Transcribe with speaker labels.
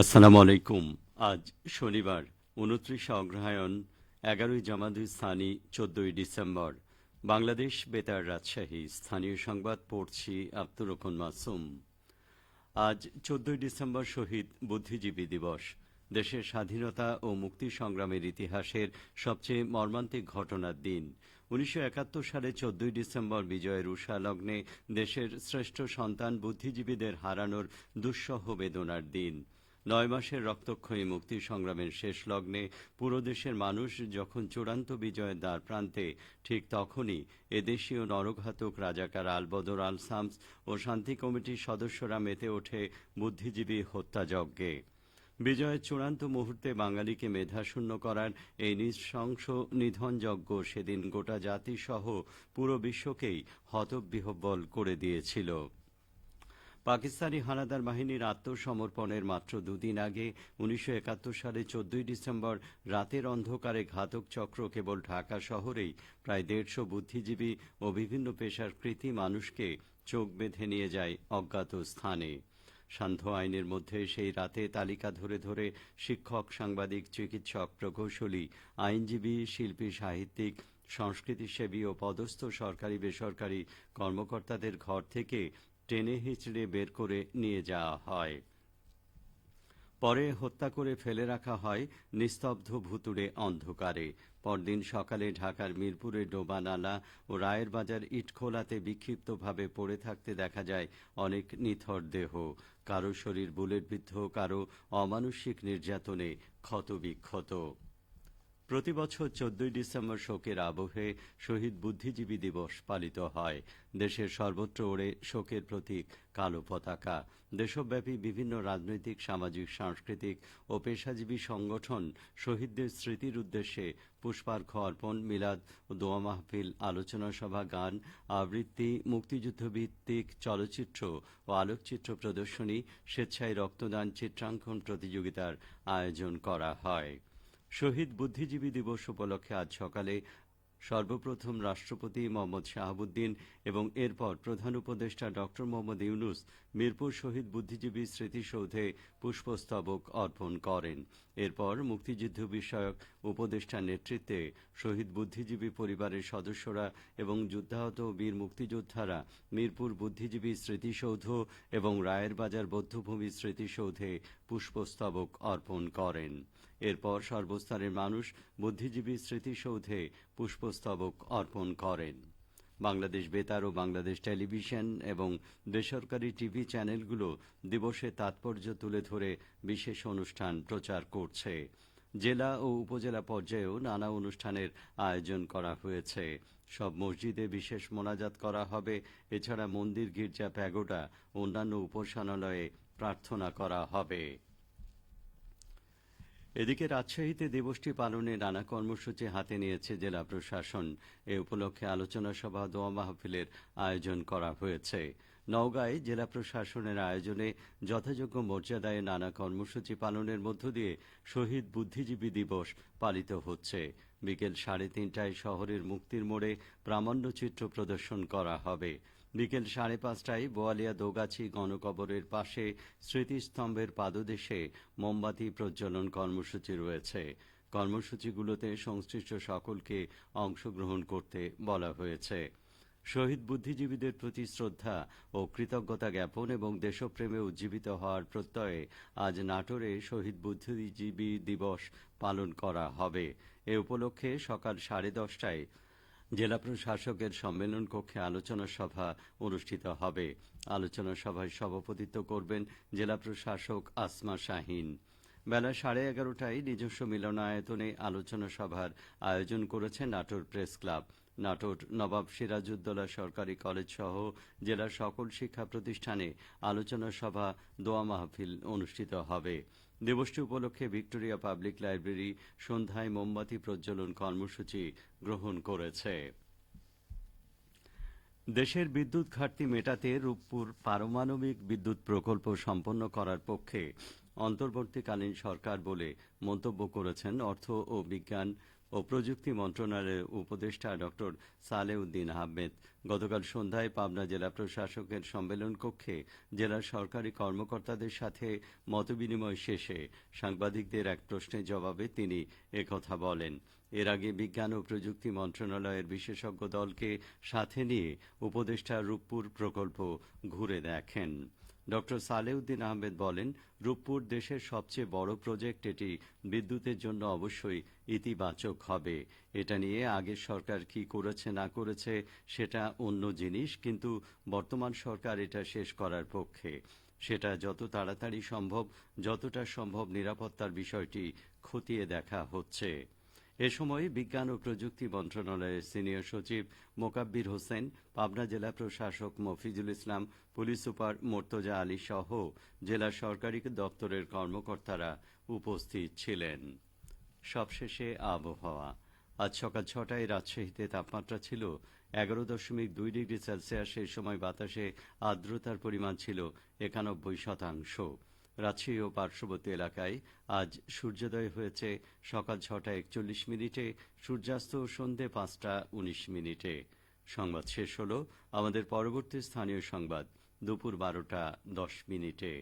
Speaker 1: আসসালামু আলাইকুম। আজ শনিবার ২৯ অগ্রহায়ণ, ১১ই জামাদুল থানি, ১৪ই ডিসেম্বর। বাংলাদেশ বেতার, রাজশাহী। স্থানীয় সংবাদ পড়ছি আব্দুর রহমান মাসুম। আজ ১৪ই ডিসেম্বর শহীদ বুদ্ধিজীবী দিবস। দেশের স্বাধীনতা ও মুক্তি সংগ্রামের ইতিহাসের সবচেয়ে মর্মান্তিক ঘটনার দিন। ১৯৭১ সালে ১৪ই ডিসেম্বর বিজয়ের উষালগ্নে দেশের শ্রেষ্ঠ সন্তান বুদ্ধিজীবীদের হারানোর দুঃসহ বেদনার দিন। ৯ মাসের রক্তক্ষয়ী মুক্তি সংগ্রামের শেষ লগ্নে পুরো দেশের মানুষ যখন চূড়ান্ত বিজয়ের দ্বার প্রান্তে, ঠিক তখনই এদেশীয় নরঘাতক রাজাকার আলবদর আল শামস ও শান্তি কমিটির সদস্যরা মেতে ওঠে বুদ্ধিজীবী হত্যাযজ্ঞে। বিজয়ের চূড়ান্ত মুহূর্তে বাঙালিকে মেধাশূন্য করার এই নৃশংস নিধনযজ্ঞ সেদিন গোটা জাতিসহ পুরো বিশ্বকেই হতবিহ্বল করে দিয়েছিল। পাকিস্তানি হানাদার বাহিনীর আত্মসমর্পণের মাত্র দুদিন আগে ১৯৭১ সালে ১৪ই ডিসেম্বর রাতের অন্ধকারে ঘাতক চক্র কেবল ঢাকা শহরেই প্রায় ১৫০ বুদ্ধিজীবী ও বিভিন্ন পেশার কৃতী মানুষকে চোখ বেঁধে নিয়ে যায় অজ্ঞাত স্থানে। সান্ধ্য আইনের মধ্যে সেই রাতে তালিকা ধরে ধরে শিক্ষক, সাংবাদিক, চিকিৎসক, প্রকৌশলী, আইনজীবী, শিল্পী, সাহিত্যিক, সংস্কৃতিসেবী ও পদস্থ সরকারি বেসরকারি কর্মকর্তাদের ঘর থেকে টেনে হিচড়ে বের করে নিয়ে যাওয়া হয়। পরে হত্যা করে ফেলে রাখা হয় নিস্তব্ধ ভুতুড়ে অন্ধকারে। পরদিন সকালে ঢাকার মিরপুরে ডোবানালা ও রায়ের বাজার ইটখোলাতে বিক্ষিপ্তভাবে পড়ে থাকতে দেখা যায় অনেক নিথর দেহ। কারো শরীর বুলেটবিদ্ধ, কারো অমানুষিক নির্যাতনে ক্ষতবিক্ষত। প্রতিবছর ১৪ই ডিসেম্বর শোকের আবহে শহীদ বুদ্ধিজীবী দিবস পালিত হয়। দেশের সর্বত্র ওড়ে শোকের প্রতীক কালো পতাকা। দেশব্যাপী বিভিন্ন রাজনৈতিক, সামাজিক, সাংস্কৃতিক ও পেশাজীবী সংগঠন শহীদদের স্মৃতির উদ্দেশ্যে পুষ্পার্ঘ্য অর্পণ, মিলাদ ও দোয়া মাহফিল, আলোচনা সভা, গান আবৃত্তি, মুক্তিযুদ্ধভিত্তিক চলচ্চিত্র ও আলোকচিত্র প্রদর্শনী, স্বেচ্ছায় রক্তদান, চিত্রাঙ্কন প্রতিযোগিতার আয়োজন করা হয়। শহীদ বুদ্ধিজীবী দিবস উপলক্ষে আজ সকালে সর্বপ্রথম রাষ্ট্রপতি মোহাম্মদ শাহাবুদ্দিন এবং এরপর প্রধান উপদেষ্টা ডক্টর মোহাম্মদ ইউনূস মিরপুর শহীদ বুদ্ধিজীবী স্মৃতিসৌধে পুষ্পস্তবক অর্পণ করেন। এরপর মুক্তিযুদ্ধ বিষয়ক উপদেষ্টার নেতৃত্বে শহীদ বুদ্ধিজীবী পরিবারের সদস্যরা এবং যুদ্ধাহত বীর মুক্তিযোদ্ধারা মিরপুর বুদ্ধিজীবী স্মৃতিসৌধ এবং রায়ের বাজার বৌদ্ধভূমি স্মৃতিসৌধে পুষ্পস্তবক অর্পণ করেন। এরপর সর্বস্তরের মানুষ বুদ্ধিজীবী স্মৃতিসৌধে পুষ্পস্তবক অর্পণ করেন। বাংলাদেশ বেতার ও বাংলাদেশ টেলিভিশন এবং বেসরকারি টিভি চ্যানেলগুলো দিবসের তাৎপর্য তুলে ধরে বিশেষ অনুষ্ঠান প্রচার করছে। জেলা ও উপজেলা পর্যায়েও নানা অনুষ্ঠানের আয়োজন করা হয়েছে। সব মসজিদে বিশেষ মোনাজাত করা হবে। এছাড়া মন্দির, গির্জা, প্যাগোডা ও অন্যান্য উপাসনালয়ে প্রার্থনা করা হবে। এদিকে রাজশাহীতে দিবসটি পালনে নানা কর্মসূচি হাতে নিয়েছে জেলা প্রশাসন। এ উপলক্ষে আলোচনা সভা, দোয়া মাহফিলের আয়োজন করা হয়েছে। নওগাঁয় জেলা প্রশাসনের আয়োজনে যথাযোগ্য মর্যাদায় নানা কর্মসূচি পালনের মধ্য দিয়ে শহীদ বুদ্ধিজীবী দিবস পালিত হচ্ছে। বিকেল ৩:৩০টায় শহরের মুক্তির মোড়ে প্রামাণ্যচিত্র প্রদর্শন করা হবে। বিকেল ৫:৩০টায় বোয়ালিয়া দোগাছি গণকবরের পাশে স্মৃতিস্তম্ভের পাদদেশে মোমবাতি প্রজ্বলন কর্মসূচি রয়েছে। কর্মসূচিগুলোতে সংশ্লিষ্ট সকলকে অংশগ্রহণ করতে বলা হয়েছে। শহীদ বুদ্ধিজীবীদের প্রতি শ্রদ্ধা ও কৃতজ্ঞতা জ্ঞাপন এবং দেশপ্রেমে উজ্জীবিত হওয়ার প্রত্যয়ে আজ নাটোরে শহীদ বুদ্ধিজীবী দিবস পালন করা হবে। এ উপলক্ষে সকাল 10:30টায় জেলা প্রশাসকের সম্মেলন কক্ষে আলোচনা সভা অনুষ্ঠিত হবে। আলোচনা সভায় সভাপতিত্ব করবেন জেলা প্রশাসক আসমা শাহীন। বেলা 11:30টায় নিজস্ব মিলনায়তনে আলোচনা সভার আয়োজন করেছে নাটোর প্রেস ক্লাব। নাটোর নবাব সিরাজউদ্দৌলা সরকারি কলেজ সহ জেলার সকল শিক্ষা প্রতিষ্ঠানে আলোচনা সভা, দোয়া মাহফিল অনুষ্ঠিত হবে। দিবসটি উপলক্ষে ভিক্টোরিয়া পাবলিক লাইব্রেরি সন্ধ্যায় মোমবাতি প্রজ্বলন কর্মসূচি গ্রহণ করেছে। দেশের বিদ্যুৎ ঘাটতি মেটাতে রূপপুর পারমাণবিক বিদ্যুৎ প্রকল্প সম্পন্ন করার পক্ষে অন্তর্বর্তীকালীন সরকার বলে মন্তব্য করেছেন অর্থ ও বিজ্ঞান ও প্রযুক্তি মন্ত্রণালয়ের উপদেষ্টা ডক্টর সালেউদ্দিন আহমেদ গতকাল সন্ধ্যায় পাবনা জেলা প্রশাসকের সম্মেলন কক্ষে জেলার সরকারি কর্মকর্তাদের সাথে মতবিনিময় শেষে সাংবাদিকদের এক প্রশ্নের জবাবে তিনি একথা বলেন। এর আগে বিজ্ঞান ও প্রযুক্তি মন্ত্রণালয়ের বিশেষজ্ঞ দলকে সাথে নিয়ে উপদেষ্টা রূপপুর প্রকল্প ঘুরে দেখেন। ডক্টর সালেউদ্দিন আহমেদ বলেন, রূপপুর দেশের সবচেয়ে বড় প্রজেক্ট, এটি বিদ্যুতের জন্য অবশ্যই ইতিবাচক হবে। এটা নিয়ে আগের সরকার কি করেছে না করেছে সেটা অন্য জিনিস, কিন্তু বর্তমান সরকার এটা শেষ করার পক্ষে। সেটা যত তাড়াতাড়ি সম্ভব, যতটা সম্ভব নিরাপত্তার বিষয়টি খতিয়ে দেখা হচ্ছে। এ সময় বিজ্ঞান ও প্রযুক্তি মন্ত্রণালয়ের সিনিয়র সচিব মোকাব্বির হোসেন, পাবনা জেলা প্রশাসক মফিজুল ইসলাম, পুলিশ সুপার মোর্তজা আলী সহ জেলার সরকারি দপ্তরের কর্মকর্তারা উপস্থিত ছিলেন। সবশেষে আবহাওয়া। আজ সকাল ৬টায় রাজশাহীতে তাপমাত্রা ছিল ১১.২ ডিগ্রি সেলসিয়াস। সেই সময় বাতাসে আর্দ্রতার পরিমাণ ছিল ৯১%। রাজশাহী ও পার্শ্ববর্তী এলাকায় আজ সূর্যোদয় হয়েছে সকাল ৬টা ৪১ মিনিটে, সূর্যাস্ত সন্ধে ৫টা ১৯ মিনিটে। সংবাদ শেষ হল। আমাদের পরবর্তী স্থানীয় সংবাদ দুপুর ১২টা ১০ মিনিটে।